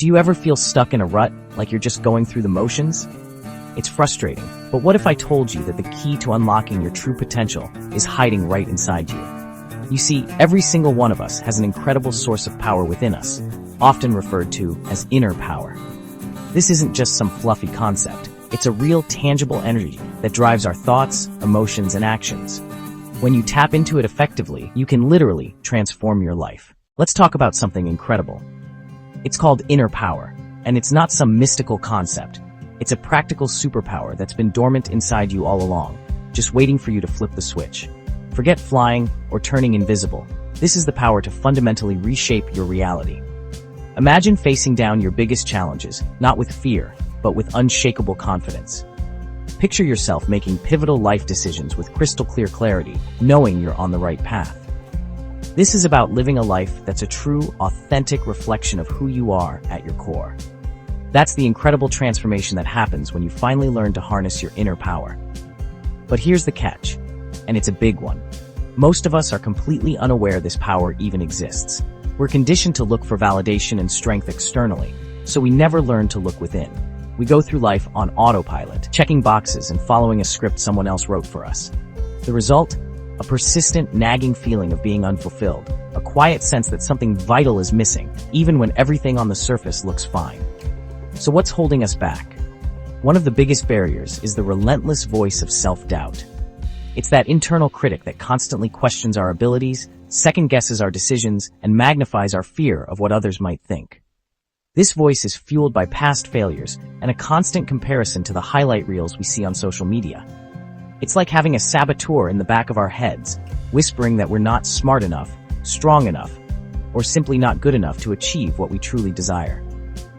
Do you ever feel stuck in a rut, like you're just going through the motions? It's frustrating, but what if I told you that the key to unlocking your true potential is hiding right inside you? You see, every single one of us has an incredible source of power within us, often referred to as inner power. This isn't just some fluffy concept. It's a real, tangible energy that drives our thoughts, emotions, and actions. When you tap into it effectively, you can literally transform your life. Let's talk about something incredible. It's called inner power, and it's not some mystical concept. It's a practical superpower that's been dormant inside you all along, just waiting for you to flip the switch. Forget flying or turning invisible. This is the power to fundamentally reshape your reality. Imagine facing down your biggest challenges, not with fear, but with unshakable confidence. Picture yourself making pivotal life decisions with crystal clear clarity, knowing you're on the right path. This is about living a life that's a true, authentic reflection of who you are at your core. That's the incredible transformation that happens when you finally learn to harness your inner power. But here's the catch, and it's a big one. Most of us are completely unaware this power even exists. We're conditioned to look for validation and strength externally, so we never learn to look within. We go through life on autopilot, checking boxes and following a script someone else wrote for us. The result? A persistent, nagging feeling of being unfulfilled, a quiet sense that something vital is missing, even when everything on the surface looks fine. So what's holding us back? One of the biggest barriers is the relentless voice of self-doubt. It's that internal critic that constantly questions our abilities, second-guesses our decisions, and magnifies our fear of what others might think. This voice is fueled by past failures and a constant comparison to the highlight reels we see on social media. It's like having a saboteur in the back of our heads, whispering that we're not smart enough, strong enough, or simply not good enough to achieve what we truly desire.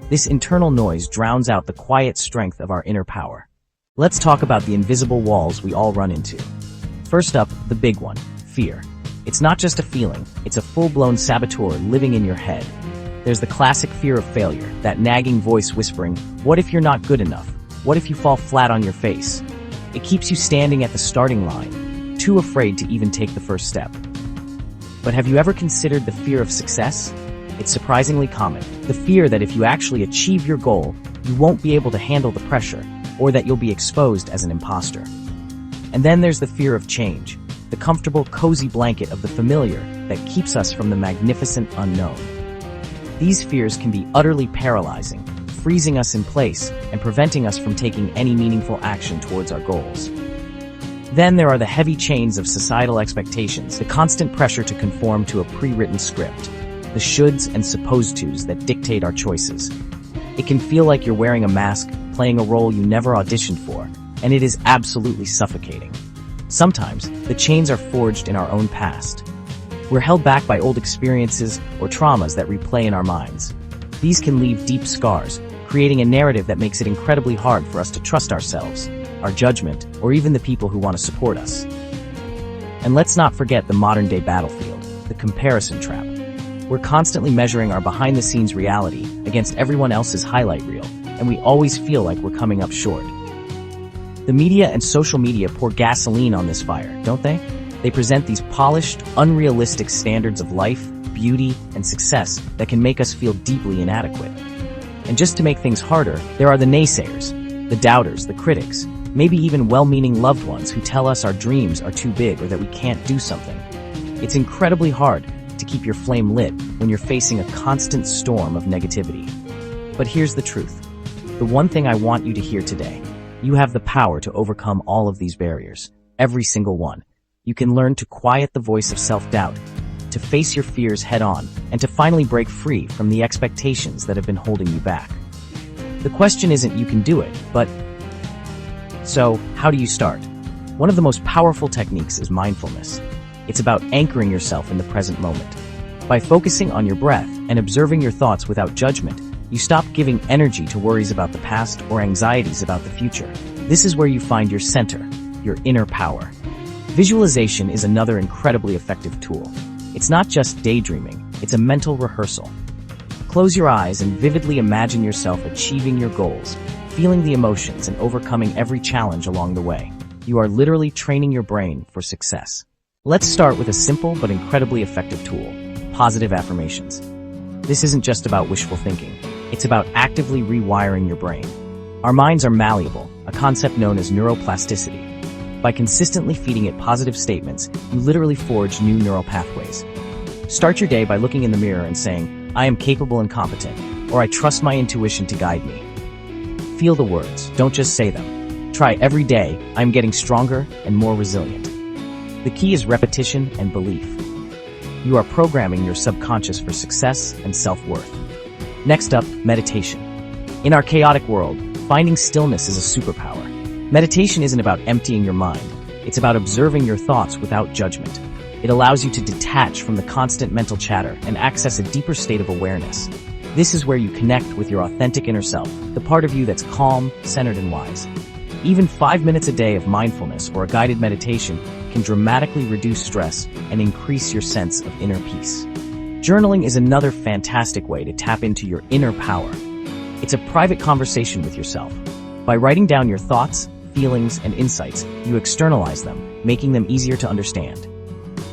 This internal noise drowns out the quiet strength of our inner power. Let's talk about the invisible walls we all run into. First up, the big one, fear. It's not just a feeling, it's a full-blown saboteur living in your head. There's the classic fear of failure, that nagging voice whispering, "What if you're not good enough? What if you fall flat on your face?" It keeps you standing at the starting line, too afraid to even take the first step. But have you ever considered the fear of success? It's surprisingly common. The fear that if you actually achieve your goal, you won't be able to handle the pressure, or that you'll be exposed as an imposter. And then there's the fear of change, the comfortable, cozy blanket of the familiar that keeps us from the magnificent unknown. These fears can be utterly paralyzing, freezing us in place and preventing us from taking any meaningful action towards our goals. Then there are the heavy chains of societal expectations, the constant pressure to conform to a pre-written script, the shoulds and supposed tos that dictate our choices. It can feel like you're wearing a mask, playing a role you never auditioned for, and it is absolutely suffocating. Sometimes, the chains are forged in our own past. We're held back by old experiences or traumas that replay in our minds. These can leave deep scars, creating a narrative that makes it incredibly hard for us to trust ourselves, our judgment, or even the people who want to support us. And let's not forget the modern-day battlefield, the comparison trap. We're constantly measuring our behind-the-scenes reality against everyone else's highlight reel, and we always feel like we're coming up short. The media and social media pour gasoline on this fire, don't they? They present these polished, unrealistic standards of life, beauty, and success that can make us feel deeply inadequate. And just to make things harder, there are the naysayers, the doubters, the critics, maybe even well-meaning loved ones who tell us our dreams are too big or that we can't do something. It's incredibly hard to keep your flame lit when you're facing a constant storm of negativity. But here's the truth. The one thing I want you to hear today, you have the power to overcome all of these barriers, every single one. You can learn to quiet the voice of self-doubt, to face your fears head-on, and to finally break free from the expectations that have been holding you back. The question isn't you can do it, but so, how do you start? One of the most powerful techniques is mindfulness. It's about anchoring yourself in the present moment. By focusing on your breath and observing your thoughts without judgment, you stop giving energy to worries about the past or anxieties about the future. This is where you find your center, your inner power. Visualization is another incredibly effective tool. It's not just daydreaming, it's a mental rehearsal. Close your eyes and vividly imagine yourself achieving your goals, feeling the emotions and overcoming every challenge along the way. You are literally training your brain for success. Let's start with a simple but incredibly effective tool, positive affirmations. This isn't just about wishful thinking. It's about actively rewiring your brain. Our minds are malleable, a concept known as neuroplasticity. By consistently feeding it positive statements, you literally forge new neural pathways. Start your day by looking in the mirror and saying, "I am capable and competent," or "I trust my intuition to guide me." Feel the words, don't just say them. Try every day, "I am getting stronger and more resilient." The key is repetition and belief. You are programming your subconscious for success and self-worth. Next up, meditation. In our chaotic world, finding stillness is a superpower. Meditation isn't about emptying your mind. It's about observing your thoughts without judgment. It allows you to detach from the constant mental chatter and access a deeper state of awareness. This is where you connect with your authentic inner self, the part of you that's calm, centered, and wise. Even 5 minutes a day of mindfulness or a guided meditation can dramatically reduce stress and increase your sense of inner peace. Journaling is another fantastic way to tap into your inner power. It's a private conversation with yourself. By writing down your thoughts, feelings, and insights, you externalize them, making them easier to understand.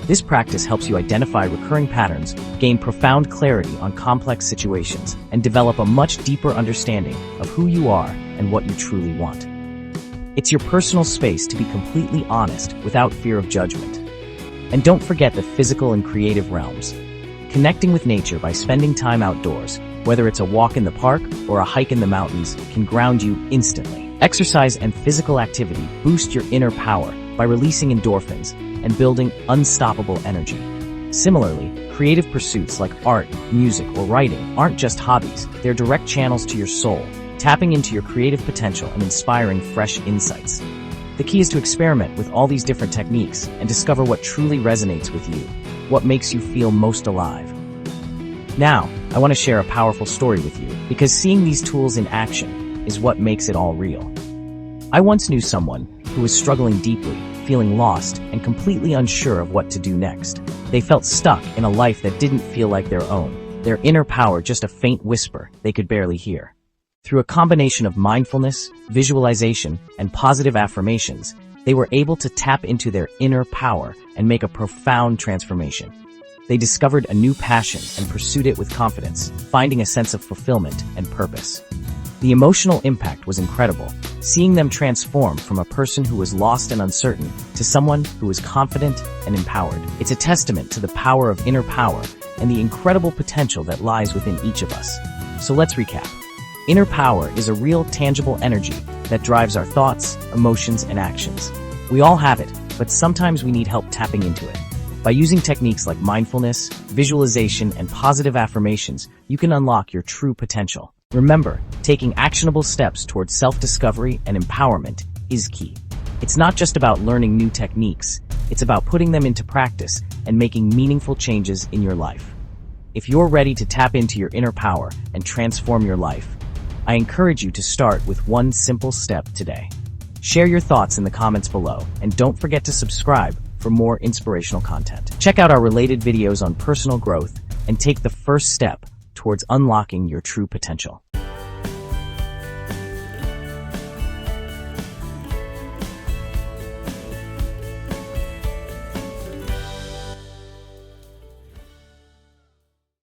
This practice helps you identify recurring patterns, gain profound clarity on complex situations, and develop a much deeper understanding of who you are and what you truly want. It's your personal space to be completely honest without fear of judgment. And don't forget the physical and creative realms. Connecting with nature by spending time outdoors, whether it's a walk in the park or a hike in the mountains, can ground you instantly. Exercise and physical activity boost your inner power by releasing endorphins and building unstoppable energy. Similarly, creative pursuits like art, music, or writing aren't just hobbies, they're direct channels to your soul, tapping into your creative potential and inspiring fresh insights. The key is to experiment with all these different techniques and discover what truly resonates with you, what makes you feel most alive. Now, I want to share a powerful story with you, because seeing these tools in action is what makes it all real. I once knew someone who was struggling deeply, feeling lost, and completely unsure of what to do next. They felt stuck in a life that didn't feel like their own, their inner power just a faint whisper they could barely hear. Through a combination of mindfulness, visualization, and positive affirmations, they were able to tap into their inner power and make a profound transformation. They discovered a new passion and pursued it with confidence, finding a sense of fulfillment and purpose. The emotional impact was incredible, seeing them transform from a person who was lost and uncertain to someone who was confident and empowered. It's a testament to the power of inner power and the incredible potential that lies within each of us. So let's recap. Inner power is a real, tangible energy that drives our thoughts, emotions, and actions. We all have it, but sometimes we need help tapping into it. By using techniques like mindfulness, visualization, and positive affirmations, you can unlock your true potential. Remember, taking actionable steps towards self-discovery and empowerment is key. It's not just about learning new techniques, it's about putting them into practice and making meaningful changes in your life. If you're ready to tap into your inner power and transform your life, I encourage you to start with one simple step today. Share your thoughts in the comments below, and don't forget to subscribe for more inspirational content. Check out our related videos on personal growth and take the first step towards unlocking your true potential.